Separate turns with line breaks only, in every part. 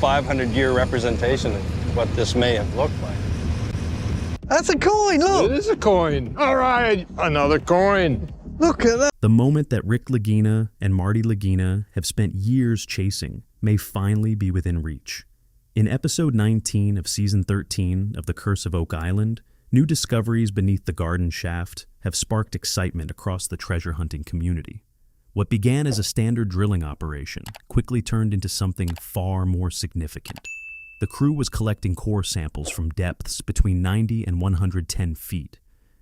500-year representation of what this may have looked like.
That's a coin, look!
It is a coin. All right, another coin.
Look at that!
The moment that Rick Lagina and Marty Lagina have spent years chasing may finally be within reach. In episode 19 of season 13 of The Curse of Oak Island, new discoveries beneath the garden shaft have sparked excitement across the treasure hunting community. What began as a standard drilling operation quickly turned into something far more significant. The crew was collecting core samples from depths between 90 and 110 feet,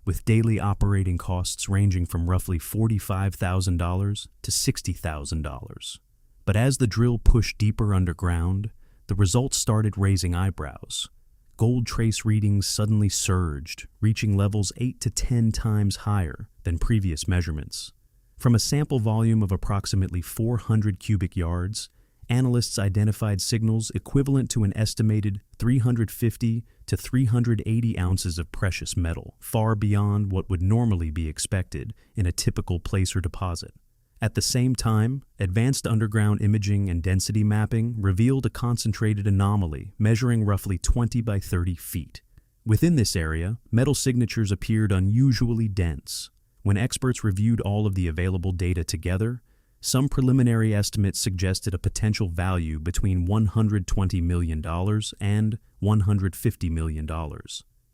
with daily operating costs ranging from roughly $45,000 to $60,000. But as the drill pushed deeper underground, the results started raising eyebrows. Gold trace readings suddenly surged, reaching levels 8 to 10 times higher than previous measurements. From a sample volume of approximately 400 cubic yards, analysts identified signals equivalent to an estimated 350 to 380 ounces of precious metal, far beyond what would normally be expected in a typical placer deposit. At the same time, advanced underground imaging and density mapping revealed a concentrated anomaly measuring roughly 20 by 30 feet. Within this area, metal signatures appeared unusually dense. When experts reviewed all of the available data together, some preliminary estimates suggested a potential value between $120 million and $150 million.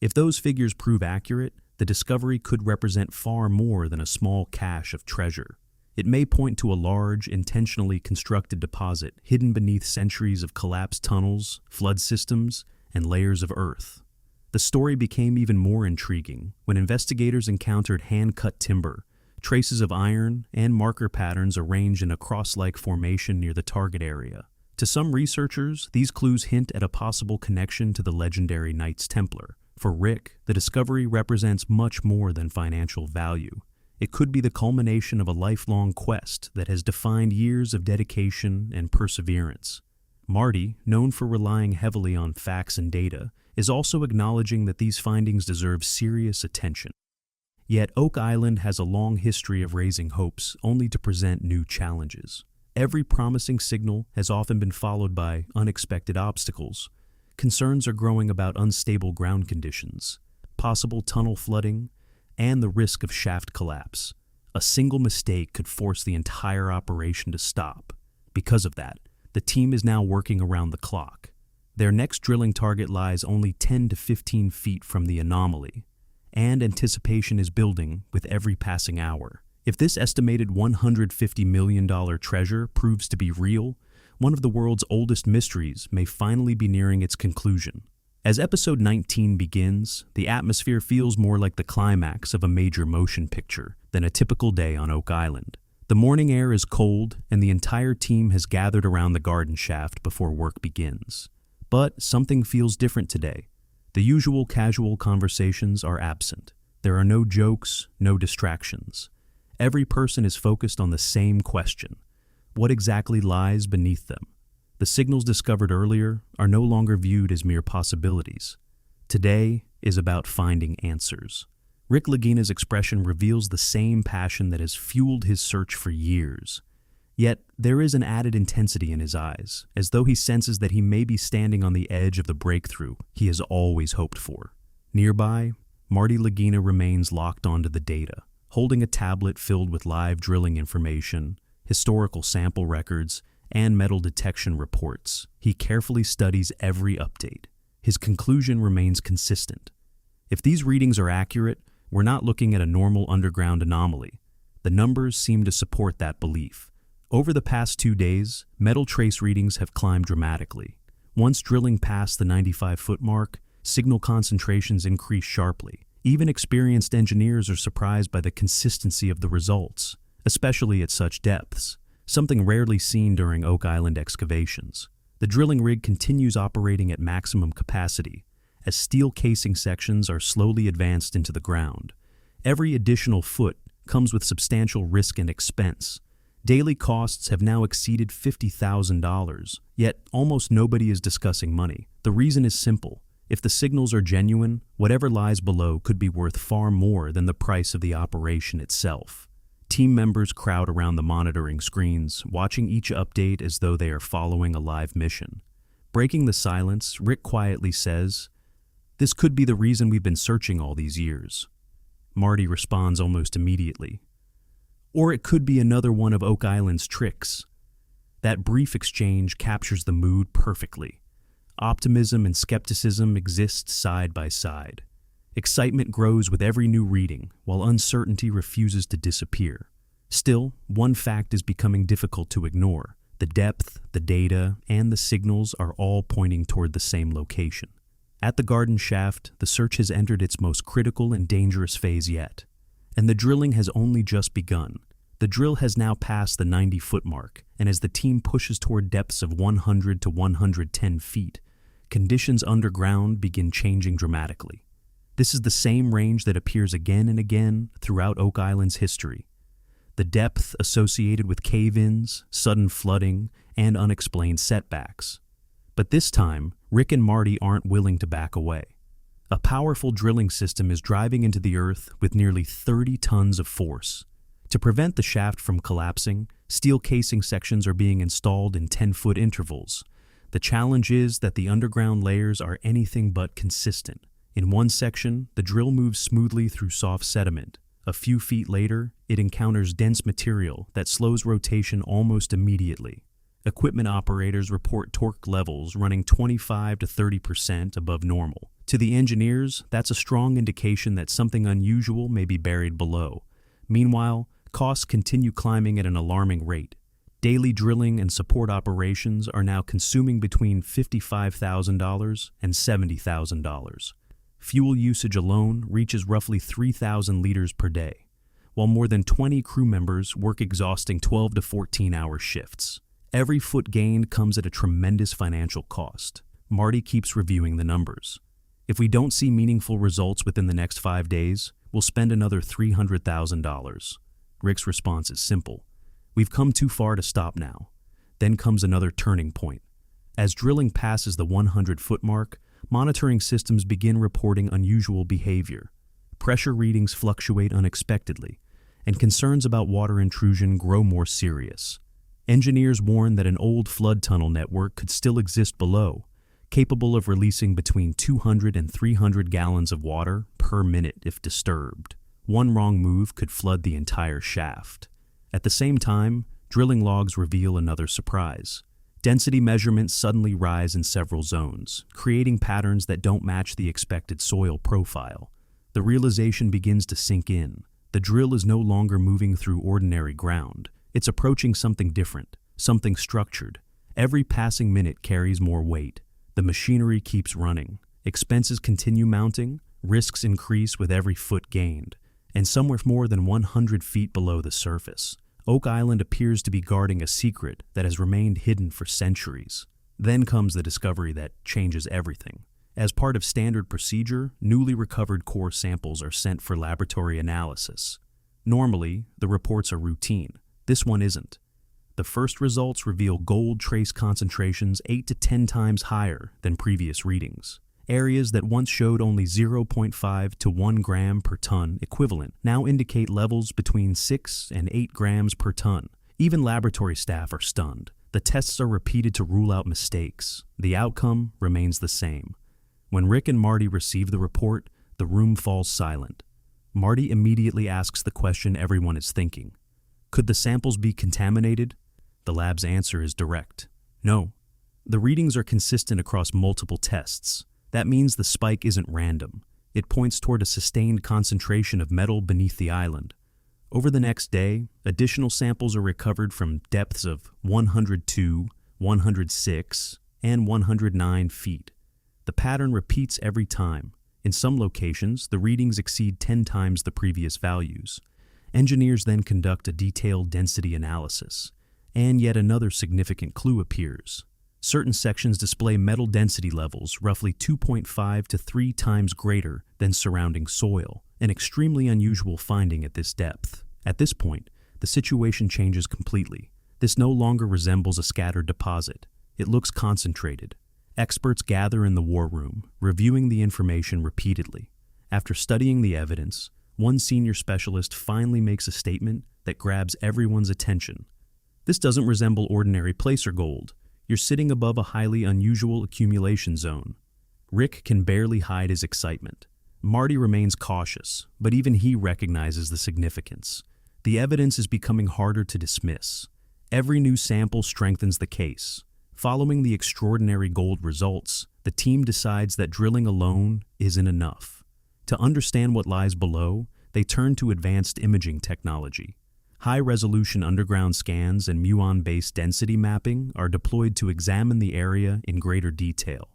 If those figures prove accurate, the discovery could represent far more than a small cache of treasure. It may point to a large, intentionally constructed deposit hidden beneath centuries of collapsed tunnels, flood systems, and layers of earth. The story became even more intriguing when investigators encountered hand-cut timber, traces of iron, and marker patterns arranged in a cross-like formation near the target area. To some researchers, these clues hint at a possible connection to the legendary Knights Templar. For Rick, the discovery represents much more than financial value. It could be the culmination of a lifelong quest that has defined years of dedication and perseverance. Marty, known for relying heavily on facts and data, is also acknowledging that these findings deserve serious attention. Yet Oak Island has a long history of raising hopes only to present new challenges. Every promising signal has often been followed by unexpected obstacles. Concerns are growing about unstable ground conditions, possible tunnel flooding, and the risk of shaft collapse. A single mistake could force the entire operation to stop. Because of that, the team is now working around the clock. Their next drilling target lies only 10 to 15 feet from the anomaly, and anticipation is building with every passing hour. If this estimated $150 million treasure proves to be real, one of the world's oldest mysteries may finally be nearing its conclusion. As episode 19 begins, the atmosphere feels more like the climax of a major motion picture than a typical day on Oak Island. The morning air is cold, and the entire team has gathered around the garden shaft before work begins. But something feels different today. The usual casual conversations are absent. There are no jokes, no distractions. Every person is focused on the same question: what exactly lies beneath them? The signals discovered earlier are no longer viewed as mere possibilities. Today is about finding answers. Rick Lagina's expression reveals the same passion that has fueled his search for years. Yet there is an added intensity in his eyes, as though he senses that he may be standing on the edge of the breakthrough he has always hoped for. Nearby, Marty Lagina remains locked onto the data, holding a tablet filled with live drilling information, historical sample records, and metal detection reports. He carefully studies every update. His conclusion remains consistent. If these readings are accurate, we're not looking at a normal underground anomaly. The numbers seem to support that belief. Over the past 2 days, metal trace readings have climbed dramatically. Once drilling past the 95-foot mark, signal concentrations increase sharply. Even experienced engineers are surprised by the consistency of the results, especially at such depths, something rarely seen during Oak Island excavations. The drilling rig continues operating at maximum capacity, as steel casing sections are slowly advanced into the ground. Every additional foot comes with substantial risk and expense. Daily costs have now exceeded $50,000, yet almost nobody is discussing money. The reason is simple. If the signals are genuine, whatever lies below could be worth far more than the price of the operation itself. Team members crowd around the monitoring screens, watching each update as though they are following a live mission. Breaking the silence, Rick quietly says, "This could be the reason we've been searching all these years." Marty responds almost immediately. "Or it could be another one of Oak Island's tricks." That brief exchange captures the mood perfectly. Optimism and skepticism exist side by side. Excitement grows with every new reading, while uncertainty refuses to disappear. Still, one fact is becoming difficult to ignore. The depth, the data, and the signals are all pointing toward the same location. At the garden shaft, the search has entered its most critical and dangerous phase yet. And the drilling has only just begun. The drill has now passed the 90-foot mark, and as the team pushes toward depths of 100 to 110 feet, conditions underground begin changing dramatically. This is the same range that appears again and again throughout Oak Island's history. The depth associated with cave-ins, sudden flooding, and unexplained setbacks. But this time, Rick and Marty aren't willing to back away. A powerful drilling system is driving into the earth with nearly 30 tons of force. To prevent the shaft from collapsing, steel casing sections are being installed in 10-foot intervals. The challenge is that the underground layers are anything but consistent. In one section, the drill moves smoothly through soft sediment. A few feet later, it encounters dense material that slows rotation almost immediately. Equipment operators report torque levels running 25 to 30% above normal. To the engineers, that's a strong indication that something unusual may be buried below. Meanwhile, costs continue climbing at an alarming rate. Daily drilling and support operations are now consuming between $55,000 and $70,000. Fuel usage alone reaches roughly 3,000 liters per day, while more than 20 crew members work exhausting 12 to 14-hour shifts. Every foot gained comes at a tremendous financial cost. Marty keeps reviewing the numbers. "If we don't see meaningful results within the next 5 days, we'll spend another $300,000. Rick's response is simple. "We've come too far to stop now." Then comes another turning point. As drilling passes the 100-foot mark, monitoring systems begin reporting unusual behavior. Pressure readings fluctuate unexpectedly, and concerns about water intrusion grow more serious. Engineers warn that an old flood tunnel network could still exist below, capable of releasing between 200 and 300 gallons of water per minute if disturbed. One wrong move could flood the entire shaft. At the same time, drilling logs reveal another surprise. Density measurements suddenly rise in several zones, creating patterns that don't match the expected soil profile. The realization begins to sink in. The drill is no longer moving through ordinary ground. It's approaching something different, something structured. Every passing minute carries more weight. The machinery keeps running. Expenses continue mounting. Risks increase with every foot gained. And somewhere more than 100 feet below the surface, Oak Island appears to be guarding a secret that has remained hidden for centuries. Then comes the discovery that changes everything. As part of standard procedure, newly recovered core samples are sent for laboratory analysis. Normally, the reports are routine. This one isn't. The first results reveal gold trace concentrations 8 to 10 times higher than previous readings. Areas that once showed only 0.5 to 1 gram per ton equivalent now indicate levels between 6 and 8 grams per ton. Even laboratory staff are stunned. The tests are repeated to rule out mistakes. The outcome remains the same. When Rick and Marty receive the report, the room falls silent. Marty immediately asks the question everyone is thinking. Could the samples be contaminated? The lab's answer is direct. No. The readings are consistent across multiple tests. That means the spike isn't random. It points toward a sustained concentration of metal beneath the island. Over the next day, additional samples are recovered from depths of 102, 106, and 109 feet. The pattern repeats every time. In some locations, the readings exceed 10 times the previous values. Engineers then conduct a detailed density analysis, and yet another significant clue appears. Certain sections display metal density levels roughly 2.5 to 3 times greater than surrounding soil, an extremely unusual finding at this depth. At this point, the situation changes completely. This no longer resembles a scattered deposit. It looks concentrated. Experts gather in the war room, reviewing the information repeatedly. After studying the evidence, one senior specialist finally makes a statement that grabs everyone's attention. This doesn't resemble ordinary placer gold. You're sitting above a highly unusual accumulation zone. Rick can barely hide his excitement. Marty remains cautious, but even he recognizes the significance. The evidence is becoming harder to dismiss. Every new sample strengthens the case. Following the extraordinary gold results, the team decides that drilling alone isn't enough. To understand what lies below, they turn to advanced imaging technology. High-resolution underground scans and muon-based density mapping are deployed to examine the area in greater detail.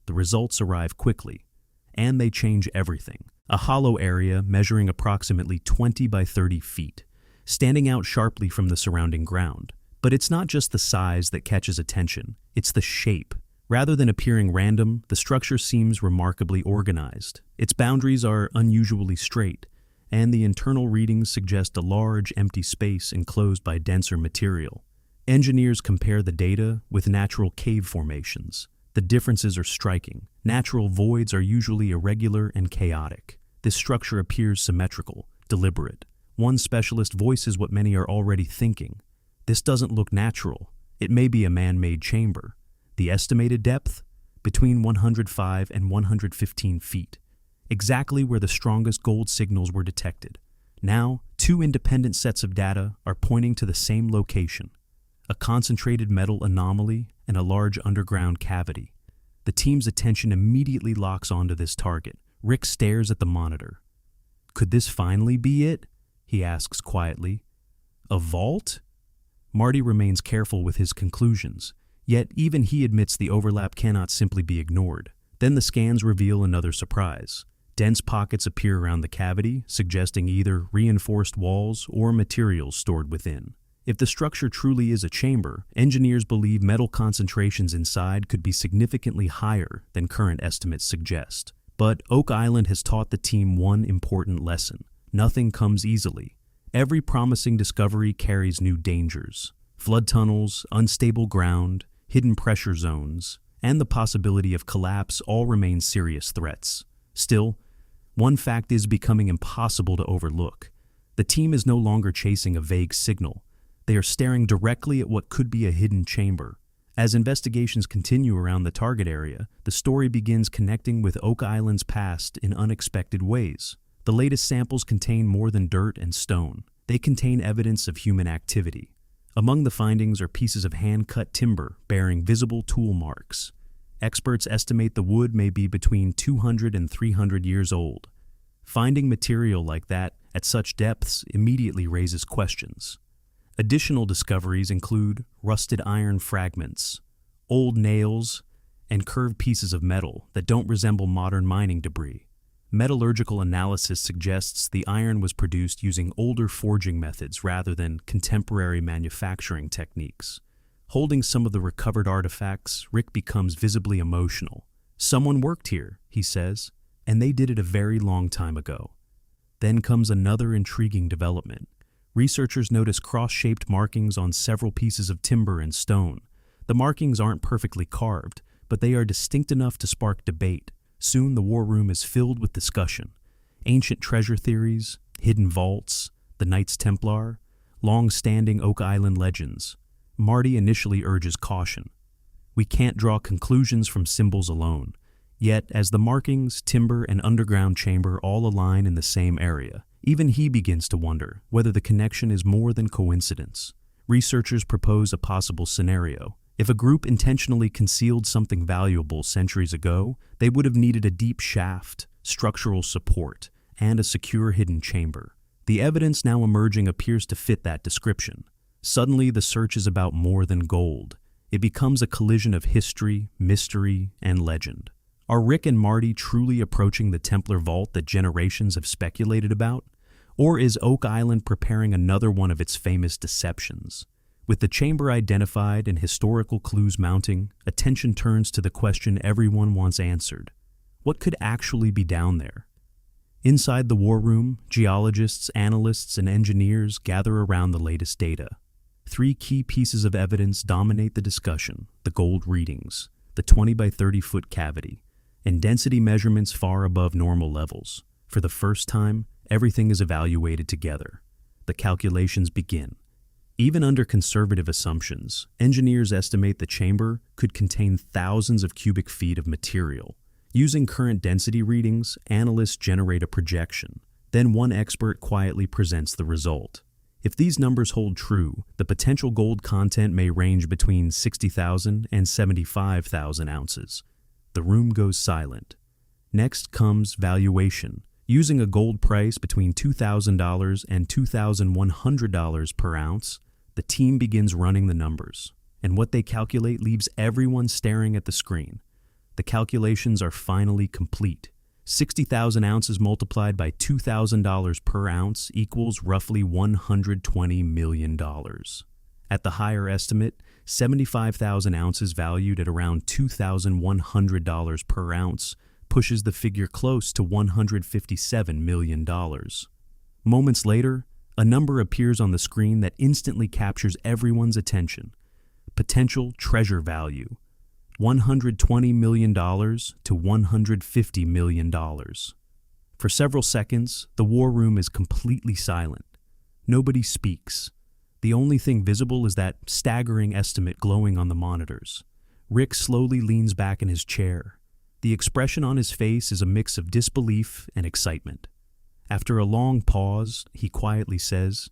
The results arrive quickly, and they change everything. A hollow area measuring approximately 20 by 30 feet, standing out sharply from the surrounding ground. But it's not just the size that catches attention, it's the shape. Rather than appearing random, the structure seems remarkably organized. Its boundaries are unusually straight, and the internal readings suggest a large, empty space enclosed by denser material. Engineers compare the data with natural cave formations. The differences are striking. Natural voids are usually irregular and chaotic. This structure appears symmetrical, deliberate. One specialist voices what many are already thinking. This doesn't look natural. It may be a man-made chamber. The estimated depth? Between 105 and 115 feet. Exactly where the strongest gold signals were detected. Now, two independent sets of data are pointing to the same location. A concentrated metal anomaly and a large underground cavity. The team's attention immediately locks onto this target. Rick stares at the monitor. Could this finally be it? He asks quietly. A vault? Marty remains careful with his conclusions, yet even he admits the overlap cannot simply be ignored. Then the scans reveal another surprise. Dense pockets appear around the cavity, suggesting either reinforced walls or materials stored within. If the structure truly is a chamber, engineers believe metal concentrations inside could be significantly higher than current estimates suggest. But Oak Island has taught the team one important lesson. Nothing comes easily. Every promising discovery carries new dangers. Flood tunnels, unstable ground, hidden pressure zones, and the possibility of collapse all remain serious threats. Still, one fact is becoming impossible to overlook. The team is no longer chasing a vague signal. They are staring directly at what could be a hidden chamber. As investigations continue around the target area, the story begins connecting with Oak Island's past in unexpected ways. The latest samples contain more than dirt and stone. They contain evidence of human activity. Among the findings are pieces of hand-cut timber bearing visible tool marks. Experts estimate the wood may be between 200 and 300 years old. Finding material like that at such depths immediately raises questions. Additional discoveries include rusted iron fragments, old nails, and curved pieces of metal that don't resemble modern mining debris. Metallurgical analysis suggests the iron was produced using older forging methods rather than contemporary manufacturing techniques. Holding some of the recovered artifacts, Rick becomes visibly emotional. Someone worked here, he says, and they did it a very long time ago. Then comes another intriguing development. Researchers notice cross-shaped markings on several pieces of timber and stone. The markings aren't perfectly carved, but they are distinct enough to spark debate. Soon the war room is filled with discussion. Ancient treasure theories, hidden vaults, the Knights Templar, long-standing Oak Island legends. Marty initially urges caution. We can't draw conclusions from symbols alone. Yet, as the markings, timber, and underground chamber all align in the same area, even he begins to wonder whether the connection is more than coincidence. Researchers propose a possible scenario. If a group intentionally concealed something valuable centuries ago, they would have needed a deep shaft, structural support, and a secure hidden chamber. The evidence now emerging appears to fit that description. Suddenly, the search is about more than gold. It becomes a collision of history, mystery, and legend. Are Rick and Marty truly approaching the Templar vault that generations have speculated about? Or is Oak Island preparing another one of its famous deceptions? With the chamber identified and historical clues mounting, attention turns to the question everyone wants answered. What could actually be down there? Inside the war room, geologists, analysts, and engineers gather around the latest data. Three key pieces of evidence dominate the discussion: the gold readings, the 20 by 30 foot cavity, and density measurements far above normal levels. For the first time, everything is evaluated together. The calculations begin. Even under conservative assumptions, engineers estimate the chamber could contain thousands of cubic feet of material. Using current density readings, analysts generate a projection. Then one expert quietly presents the result. If these numbers hold true, the potential gold content may range between 60,000 and 75,000 ounces. The room goes silent. Next comes valuation. Using a gold price between $2,000 and $2,100 per ounce, the team begins running the numbers, and what they calculate leaves everyone staring at the screen. The calculations are finally complete. 60,000 ounces multiplied by $2,000 per ounce equals roughly $120 million. At the higher estimate, 75,000 ounces valued at around $2,100 per ounce pushes the figure close to $157 million. Moments later, a number appears on the screen that instantly captures everyone's attention. Potential treasure value: $120 million to $150 million. For several seconds, the war room is completely silent. Nobody speaks. The only thing visible is that staggering estimate glowing on the monitors. Rick slowly leans back in his chair. The expression on his face is a mix of disbelief and excitement. After a long pause, he quietly says,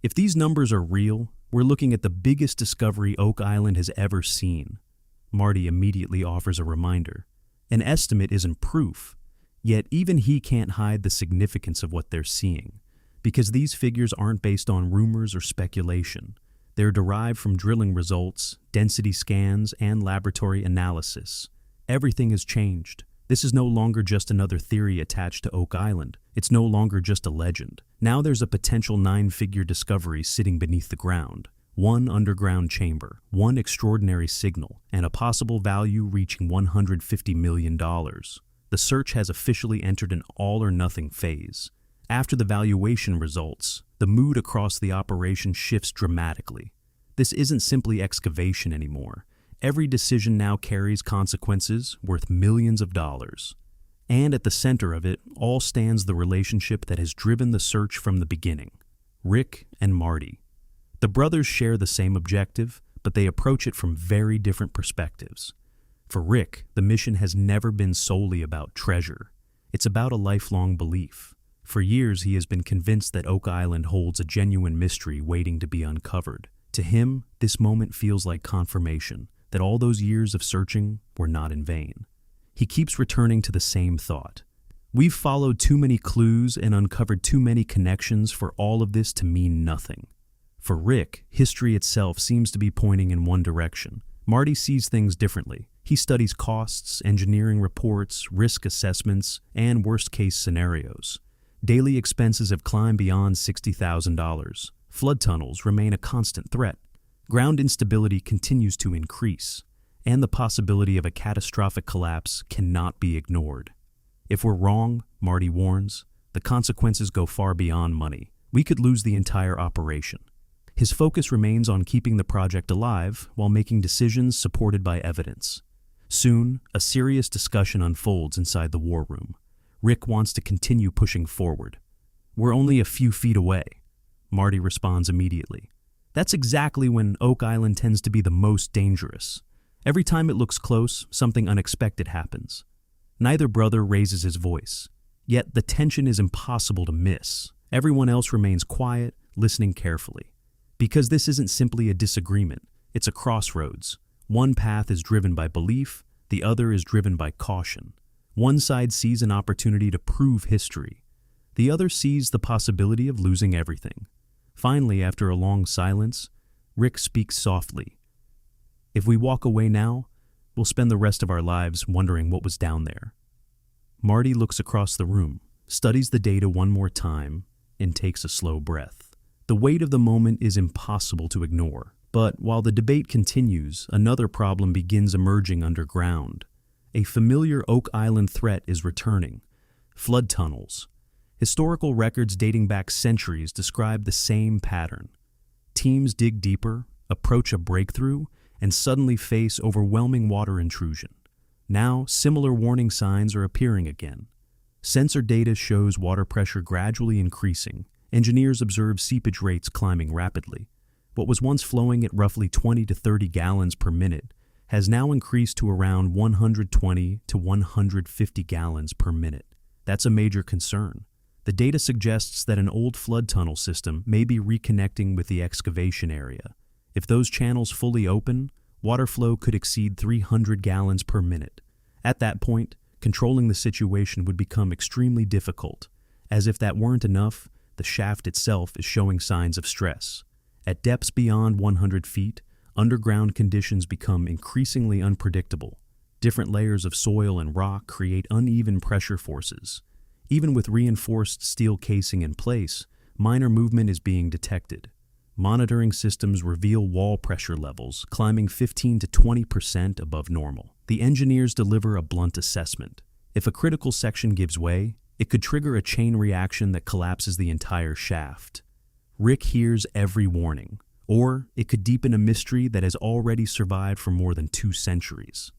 "If these numbers are real, we're looking at the biggest discovery Oak Island has ever seen." Marty immediately offers a reminder. An estimate isn't proof, yet even he can't hide the significance of what they're seeing, because these figures aren't based on rumors or speculation. They're derived from drilling results, density scans, and laboratory analysis. Everything has changed. This is no longer just another theory attached to Oak Island. It's no longer just a legend. Now there's a potential 9-figure discovery sitting beneath the ground. One underground chamber, one extraordinary signal, and a possible value reaching $150 million. The search has officially entered an all-or-nothing phase. After the valuation results, the mood across the operation shifts dramatically. This isn't simply excavation anymore. Every decision now carries consequences worth millions of dollars. And at the center of it all stands the relationship that has driven the search from the beginning: Rick and Marty. The brothers share the same objective, but they approach it from very different perspectives. For Rick, the mission has never been solely about treasure. It's about a lifelong belief. For years, he has been convinced that Oak Island holds a genuine mystery waiting to be uncovered. To him, this moment feels like confirmation that all those years of searching were not in vain. He keeps returning to the same thought. We've followed too many clues and uncovered too many connections for all of this to mean nothing. For Rick, history itself seems to be pointing in one direction. Marty sees things differently. He studies costs, engineering reports, risk assessments, and worst-case scenarios. Daily expenses have climbed beyond $60,000. Flood tunnels remain a constant threat. Ground instability continues to increase, and the possibility of a catastrophic collapse cannot be ignored. If we're wrong, Marty warns, the consequences go far beyond money. We could lose the entire operation. His focus remains on keeping the project alive while making decisions supported by evidence. Soon, a serious discussion unfolds inside the war room. Rick wants to continue pushing forward. "We're only a few feet away," Marty responds immediately. That's exactly when Oak Island tends to be the most dangerous. Every time it looks close, something unexpected happens. Neither brother raises his voice, yet the tension is impossible to miss. Everyone else remains quiet, listening carefully. Because this isn't simply a disagreement, it's a crossroads. One path is driven by belief, the other is driven by caution. One side sees an opportunity to prove history. The other sees the possibility of losing everything. Finally, after a long silence, Rick speaks softly. "If we walk away now, we'll spend the rest of our lives wondering what was down there." Marty looks across the room, studies the data one more time, and takes a slow breath. The weight of the moment is impossible to ignore. But while the debate continues, another problem begins emerging underground. A familiar Oak Island threat is returning: flood tunnels. Historical records dating back centuries describe the same pattern. Teams dig deeper, approach a breakthrough, and suddenly face overwhelming water intrusion. Now, similar warning signs are appearing again. Sensor data shows water pressure gradually increasing. Engineers observe seepage rates climbing rapidly. What was once flowing at roughly 20 to 30 gallons per minute has now increased to around 120 to 150 gallons per minute. That's a major concern. The data suggests that an old flood tunnel system may be reconnecting with the excavation area. If those channels fully open, water flow could exceed 300 gallons per minute. At that point, controlling the situation would become extremely difficult. As if that weren't enough, the shaft itself is showing signs of stress. At depths beyond 100 feet, underground conditions become increasingly unpredictable. Different layers of soil and rock create uneven pressure forces. Even with reinforced steel casing in place, minor movement is being detected. Monitoring systems reveal wall pressure levels climbing 15 to 20% above normal. The engineers deliver a blunt assessment. If a critical section gives way, it could trigger a chain reaction that collapses the entire shaft. Rick hears every warning, or it could deepen a mystery that has already survived for more than 2 centuries.